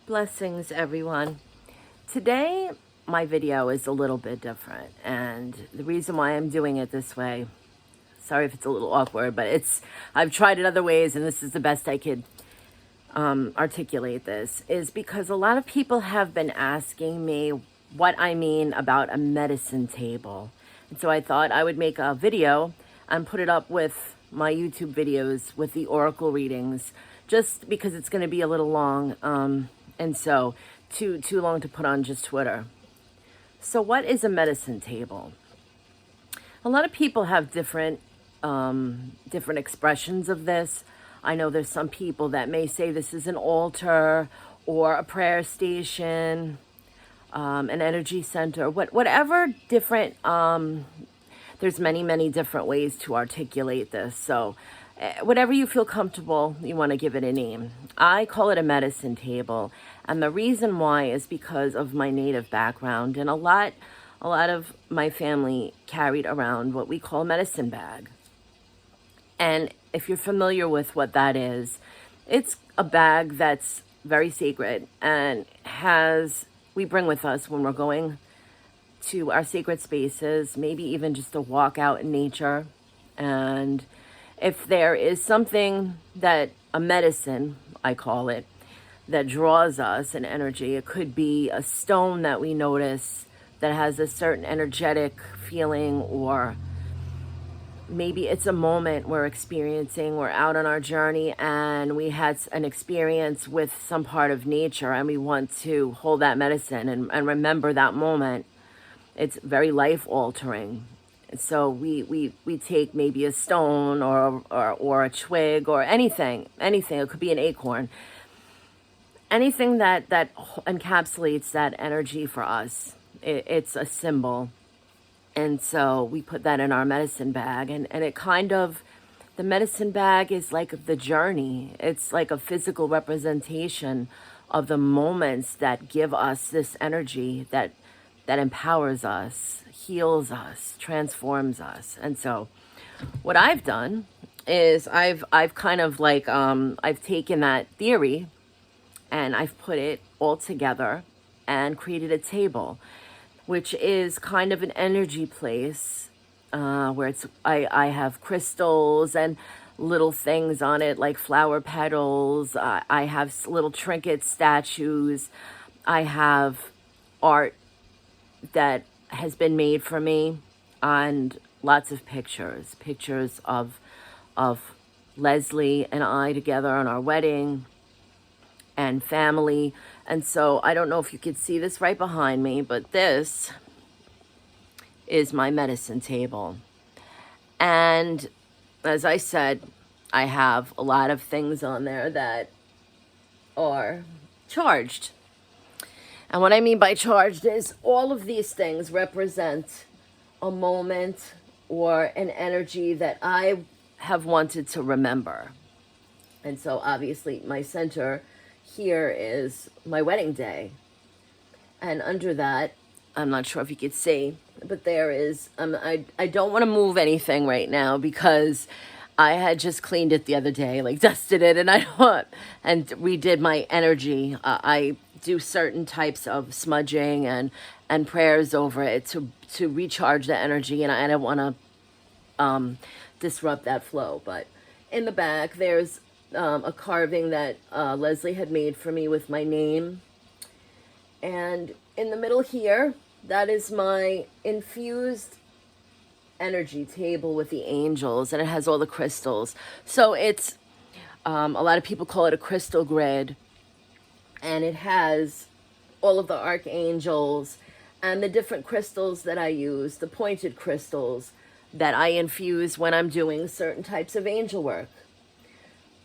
Blessings, everyone. Today, my video is a little bit different, and the reason why I'm doing it this way, sorry if it's a little awkward, but I've tried it other ways, and this is the best I could articulate this, is because a lot of people have been asking me what I mean about a medicine table. And so I thought I would make a video and put it up with my YouTube videos with the oracle readings, just because it's going to be a little long, and so too long to put on just Twitter. So what is a medicine table? A lot of people have different expressions of this. I know there's some people that may say this is an altar or a prayer station, an energy center, whatever different, there's many different ways to articulate this. So whatever you feel comfortable, you want to give it a name. I call it a medicine table. And the reason why is because of my native background. And a lot of my family carried around what we call a medicine bag. And if you're familiar with what that is, it's a bag that's very sacred and we bring with us when we're going to our sacred spaces, maybe even just a walk out in nature. And if there is something that a medicine, I call it, that draws us an energy, it could be a stone that we notice that has a certain energetic feeling, or maybe it's a moment we're experiencing. We're out on our journey and we had an experience with some part of nature and we want to hold that medicine and remember that moment. It's very life altering. So we take maybe a stone or a twig or anything. It could be an acorn. Anything that encapsulates that energy for us. It's a symbol. And so we put that in our medicine bag, and it kind of, the medicine bag is like the journey. It's like a physical representation of the moments that give us this energy that empowers us, heals us, transforms us. And so what I've done is I've kind of like, I've taken that theory and I've put it all together and created a table, which is kind of an energy place where I have crystals and little things on it like flower petals. I have little trinket statues. I have art that has been made for me, and lots of pictures of Leslie and I together on our wedding, and family. And so I don't know if you could see this right behind me, but this is my medicine table. And as I said, I have a lot of things on there that are charged. And what I mean by charged is all of these things represent a moment or an energy that I have wanted to remember. And so obviously my center here is my wedding day. And under that, I'm not sure if you could see, but there is, I don't want to move anything right now because I had just cleaned it the other day, like dusted it, and and redid my energy. I do certain types of smudging and prayers over it to recharge the energy, and I don't want to disrupt that flow. But in the back, there's a carving that Leslie had made for me with my name. And in the middle here, that is my infused energy table with the angels, and it has all the crystals. So it's, a lot of people call it a crystal grid, and it has all of the archangels and the different crystals that I use, the pointed crystals that I infuse when I'm doing certain types of angel work.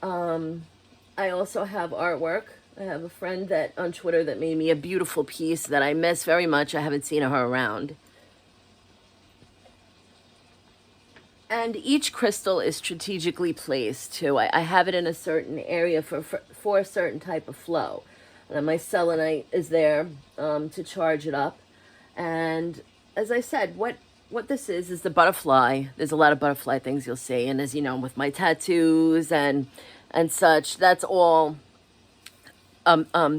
I also have artwork. I have a friend that on Twitter that made me a beautiful piece that I miss very much. I haven't seen her around. And each crystal is strategically placed too. I have it in a certain area for a certain type of flow. And my selenite is there to charge it up. And as I said, what this is the butterfly. There's a lot of butterfly things you'll see. And as you know, with my tattoos and such, that's all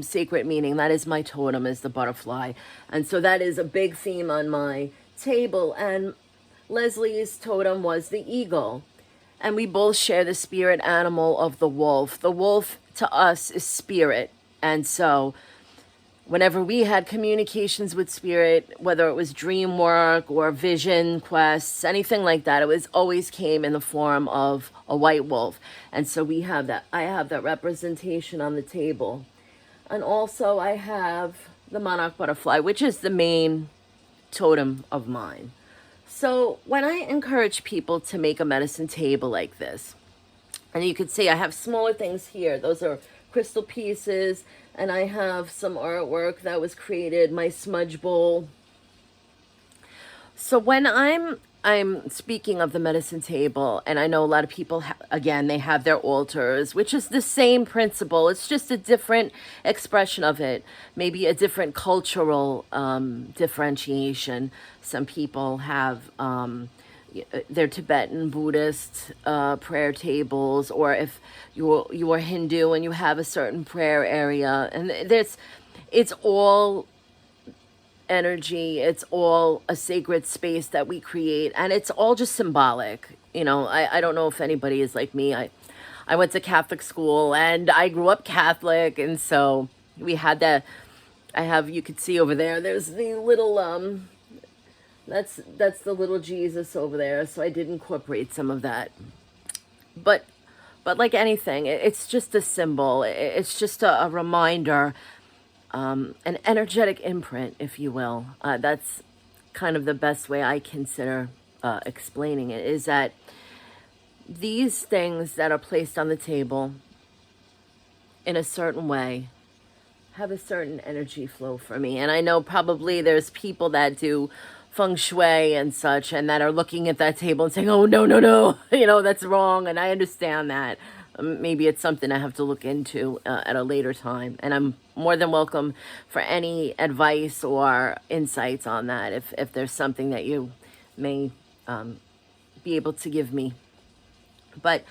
sacred meaning. That is my totem, is the butterfly. And so that is a big theme on my table. And Leslie's totem was the eagle. And we both share the spirit animal of the wolf. The wolf to us is spirit. And so whenever we had communications with spirit, whether it was dream work or vision quests, anything like that, it was always came in the form of a white wolf. And so we have that. I have that representation on the table. And also I have the monarch butterfly, which is the main totem of mine. So when I encourage people to make a medicine table like this, and you can see I have smaller things here. Those are crystal pieces, and I have some artwork that was created, my smudge bowl. So when I'm speaking of the medicine table, and I know a lot of people, again, they have their altars, which is the same principle. It's just a different expression of it, maybe a different cultural differentiation. Some people have their Tibetan Buddhist prayer tables, or if you are Hindu and you have a certain prayer area, and it's all energy, it's all a sacred space that we create, and it's all just symbolic. I don't know if anybody is like me. I went to Catholic school and I grew up Catholic, and so we had that. You could see over there's the little that's the little Jesus over there, so I did incorporate some of that. But like anything, it's just a symbol. It's just a reminder, an energetic imprint, if you will. That's kind of the best way I consider explaining it, is that these things that are placed on the table in a certain way have a certain energy flow for me. And I know probably there's people that do feng shui and such, and that are looking at that table and saying, oh, no, that's wrong. And I understand that. Maybe it's something I have to look into at a later time. And I'm more than welcome for any advice or insights on that, if there's something that you may be able to give me. But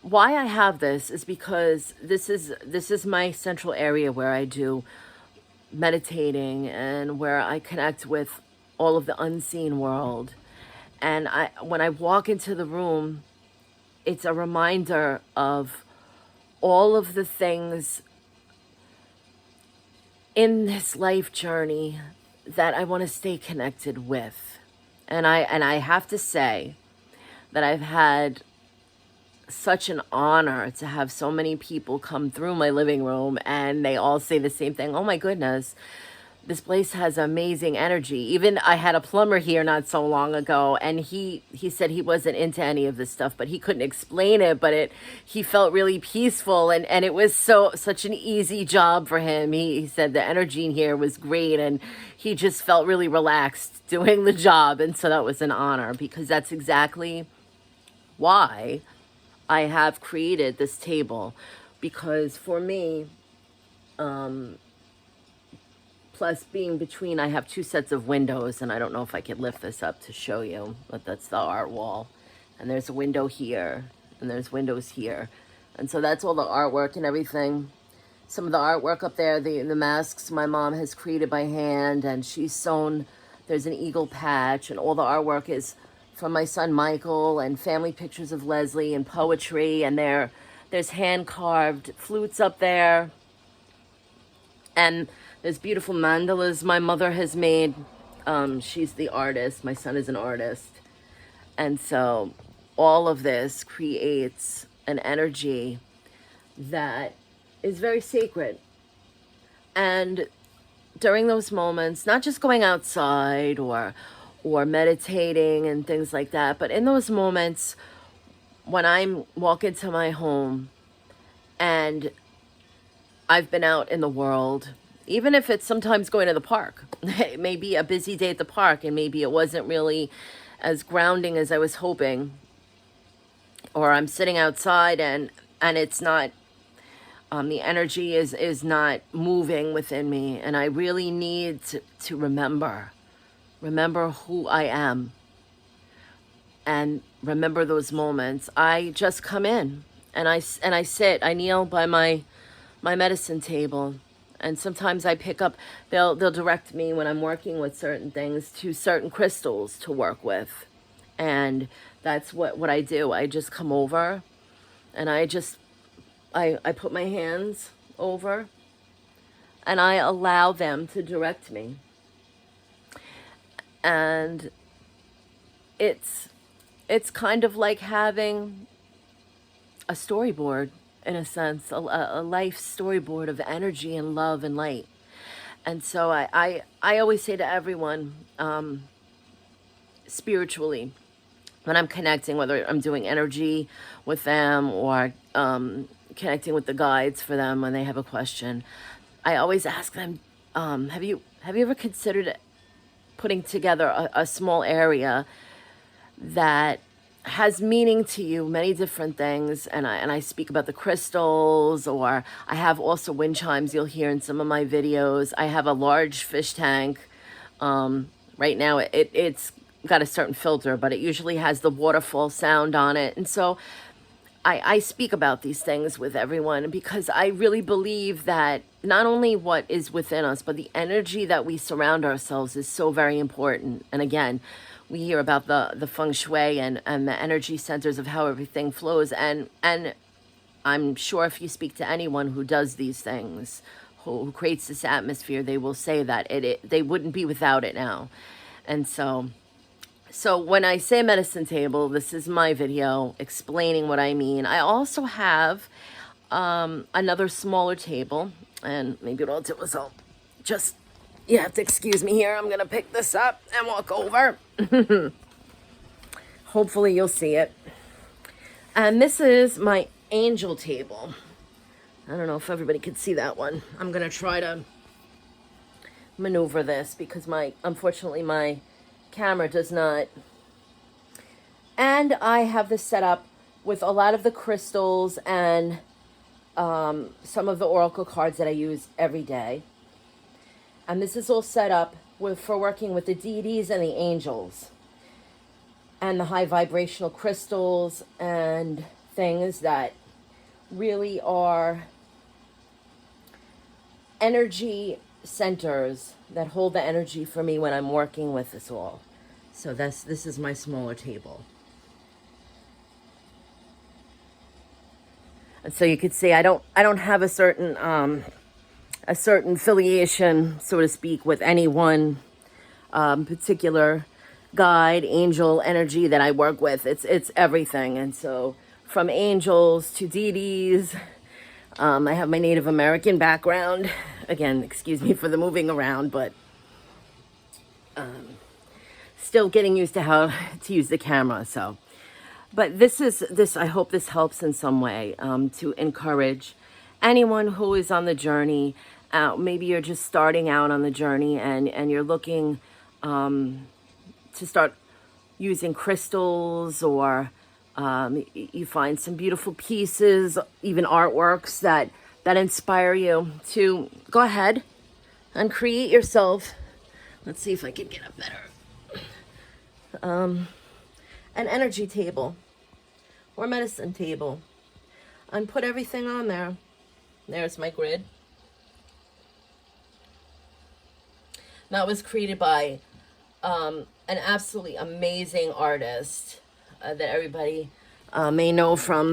why I have this is because this is my central area where I do meditating and where I connect with all of the unseen world. And when I walk into the room, it's a reminder of all of the things in this life journey that I want to stay connected with. And I have to say that I've had such an honor to have so many people come through my living room, and they all say the same thing. Oh my goodness, this place has amazing energy. Even I had a plumber here not so long ago, and he said he wasn't into any of this stuff, but he couldn't explain it, but he felt really peaceful, and it was such an easy job for him. He said the energy in here was great, and he just felt really relaxed doing the job. And so that was an honor, because that's exactly why I have created this table. Because for me, plus being between, I have two sets of windows, and I don't know if I could lift this up to show you, but that's the art wall. And there's a window here, and there's windows here. And so that's all the artwork and everything. Some of the artwork up there, the masks my mom has created by hand, and she's sewn, there's an eagle patch, and all the artwork is from my son Michael, and family pictures of Leslie, and poetry, and there's hand-carved flutes up there. And there's beautiful mandalas my mother has made. She's the artist. My son is an artist. And so all of this creates an energy that is very sacred. And during those moments, not just going outside or meditating and things like that, but in those moments when I'm walking to my home and I've been out in the world, even if it's sometimes going to the park, it may be a busy day at the park, and maybe it wasn't really as grounding as I was hoping, or I'm sitting outside and it's not, the energy is not moving within me, and I really need to remember who I am, and remember those moments. I just come in and I sit, I kneel by my my medicine table. And sometimes I pick up, they'll direct me when I'm working with certain things to certain crystals to work with. And that's what I do. I just come over and I put my hands over and I allow them to direct me. And it's kind of like having a storyboard, in a sense, a life storyboard of energy and love and light. And so I always say to everyone, spiritually, when I'm connecting, whether I'm doing energy with them or connecting with the guides for them when they have a question, I always ask them, have you ever considered putting together a small area that has meaning to you, many different things, and I speak about the crystals, or I have also wind chimes you'll hear in some of my videos. I have a large fish tank. Right now it's got a certain filter, but it usually has the waterfall sound on it. And so I speak about these things with everyone because I really believe that not only what is within us, but the energy that we surround ourselves is so very important. And again, we hear about the feng shui and the energy centers of how everything flows. And I'm sure if you speak to anyone who does these things, who creates this atmosphere, they will say that they wouldn't be without it now. And so when I say medicine table, this is my video explaining what I mean. I also have another smaller table, and maybe what I'll do is you have to excuse me here. I'm going to pick this up and walk over. Hopefully you'll see it. And this is my angel table. I don't know if everybody can see that one. I'm going to try to maneuver this because unfortunately my camera does not. And I have this set up with a lot of the crystals and some of the oracle cards that I use every day. And this is all set up for working with the deities and the angels and the high vibrational crystals and things that really are energy centers that hold the energy for me when I'm working with this all. So this is my smaller table. And so you could see I don't have a certain affiliation, so to speak, with any one particular guide, angel, energy that I work with. It's everything. And so from angels to deities, I have my Native American background. Again, excuse me for the moving around, but still getting used to how to use the camera. So, but this, I hope this helps in some way to encourage anyone who is on the journey. Maybe you're just starting out on the journey and you're looking to start using crystals, or you find some beautiful pieces, even artworks that inspire you to go ahead and create yourself. Let's see if I can get a better an energy table or medicine table and put everything on there. There's my grid. That was created by an absolutely amazing artist that everybody may know from